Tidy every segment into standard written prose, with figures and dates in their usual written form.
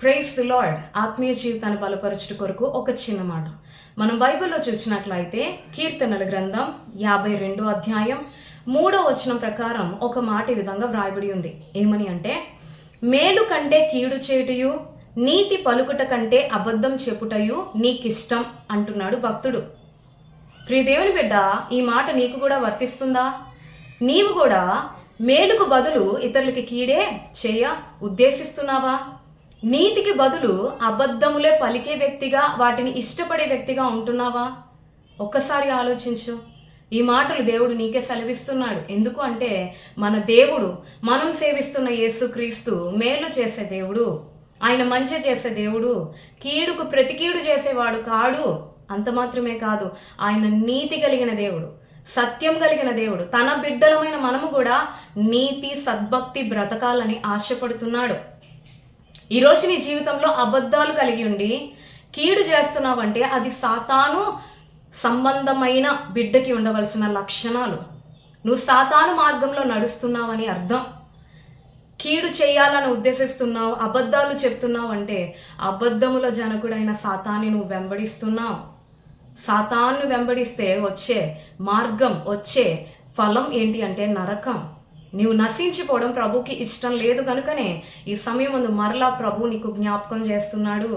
Praise the lord. ఆత్మీయ జీవితాన్ని బలపరచుట కొరకు ఒక చిన్న మాట. మనం బైబిల్లో చూసినట్లయితే కీర్తనల గ్రంథం 52 అధ్యాయం 3వ వచనం ప్రకారం ఒక మాట ఈ విధంగా వ్రాయబడి ఉంది. ఏమని అంటే, మేలు కంటే కీడు చేయుటయు, నీతి పలుకుట కంటే అబద్ధం చెప్పుటయు నీకిష్టం అంటున్నాడు భక్తుడు. ప్రియ దేవుని బిడ్డ, ఈ మాట నీకు కూడా వర్తిస్తుందా? నీవు కూడా మేలుకు బదులు ఇతరులకి కీడే చేయ ఉద్దేశిస్తున్నావా? నీతికి బదులు అబద్ధములే పలికే వ్యక్తిగా, వాటిని ఇష్టపడే వ్యక్తిగా ఉంటున్నావా? ఒక్కసారి ఆలోచించు. ఈ మాటలు దేవుడు నీకే సెలవిస్తున్నాడు. ఎందుకు అంటే, మన దేవుడు, మనం సేవిస్తున్న యేసుక్రీస్తు మేలు చేసే దేవుడు, ఆయన మంచి చేసే దేవుడు, కీడుకు ప్రతి కీడు చేసేవాడు కాడు. అంత మాత్రమే కాదు, ఆయన నీతి కలిగిన దేవుడు, సత్యం కలిగిన దేవుడు. తన బిడ్డలమైన మనము కూడా నీతి సద్భక్తి బ్రతకాలని ఆశపడుతున్నాడు. ఈరోజు నీ జీవితంలో అబద్ధాలు కలిగి ఉండి కీడు చేస్తున్నావంటే అది సాతాను సంబంధమైన బిడ్డకి ఉండవలసిన లక్షణాలు. నువ్వు సాతాను మార్గంలో నడుస్తున్నావని అర్థం. కీడు చేయాలని ఉద్దేశిస్తున్నావు, అబద్ధాలు చెప్తున్నావు అంటే అబద్ధముల జనకుడైన సాతాన్ని నువ్వు వెంబడిస్తున్నావు. సాతాను వెంబడిస్తే వచ్చే మార్గం, వచ్చే ఫలం ఏంటి అంటే నరకం. నీవు నశించిపోవడం ప్రభుకి ఇష్టం లేదు కనుకనే ఈ సమయం ముందు మరలా ప్రభు నీకు జ్ఞాపకం చేస్తున్నాడు.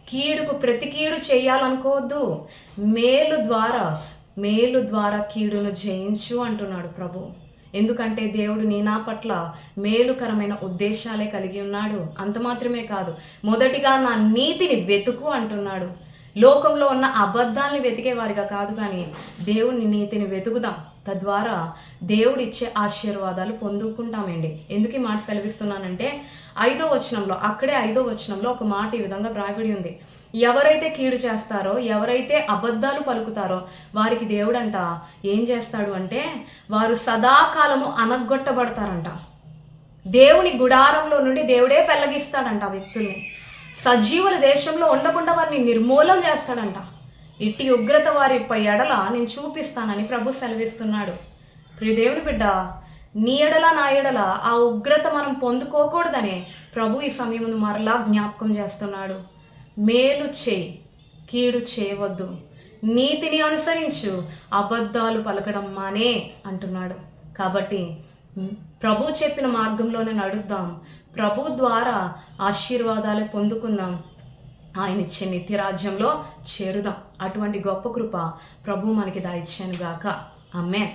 కీడుకు ప్రతి కీడు చేయాలనుకోవద్దు, మేలు ద్వారా కీడును జయించు అంటున్నాడు ప్రభు. ఎందుకంటే దేవుడు నా పట్ల మేలుకరమైన ఉద్దేశాలే కలిగి ఉన్నాడు. అంత మాత్రమే కాదు, మొదటిగా నా నీతిని వెతుకు అంటున్నాడు. లోకంలో ఉన్న అబద్ధాన్ని వెతికేవారిగా కాదు, కానీ దేవుని నీతిని వెతుకుదాం. తద్వారా దేవుడు ఇచ్చే ఆశీర్వాదాలు పొందుకుంటామండి. ఎందుకు ఈ మాట సెలవిస్తున్నానంటే, 5వ వచనంలో ఒక మాట ఈ విధంగా వ్రాయబడి ఉంది. ఎవరైతే కీడు చేస్తారో, ఎవరైతే అబద్ధాలు పలుకుతారో వారికి దేవుడంట ఏం చేస్తాడు అంటే, వారు సదాకాలము అనగొట్టబడతారంట. దేవుని గుడారంలో నుండి దేవుడే పెళ్ళగిస్తాడంట ఆ వ్యక్తుల్ని. సజీవుల దేశంలో ఉండకుండా వారిని నిర్మూలం చేస్తాడంట. ఇట్టి ఉగ్రత వారిపై ఎడల నేను చూపిస్తానని ప్రభు సెలవిస్తున్నాడు. ప్రియ దేవుని బిడ్డ, నీ ఎడల నా ఎడల ఆ ఉగ్రత మనం పొందుకోకూడదనే ప్రభు ఈ సమయం మరలా జ్ఞాపకం చేస్తున్నాడు. మేలు చేయి, కీడు చేయవద్దు, నీతిని అనుసరించు, అబద్ధాలు పలకడం మానే అంటున్నాడు. కాబట్టి ప్రభు చెప్పిన మార్గంలోనే నడుద్దాం. ప్రభు ద్వారా ఆశీర్వాదాలు పొందుకుందాం. ఆయన ఇచ్చే నిత్యరాజ్యంలో చేరుదాం. అటువంటి గొప్ప కృప ప్రభు మనకి దయచేయను గాక. ఆమేన్.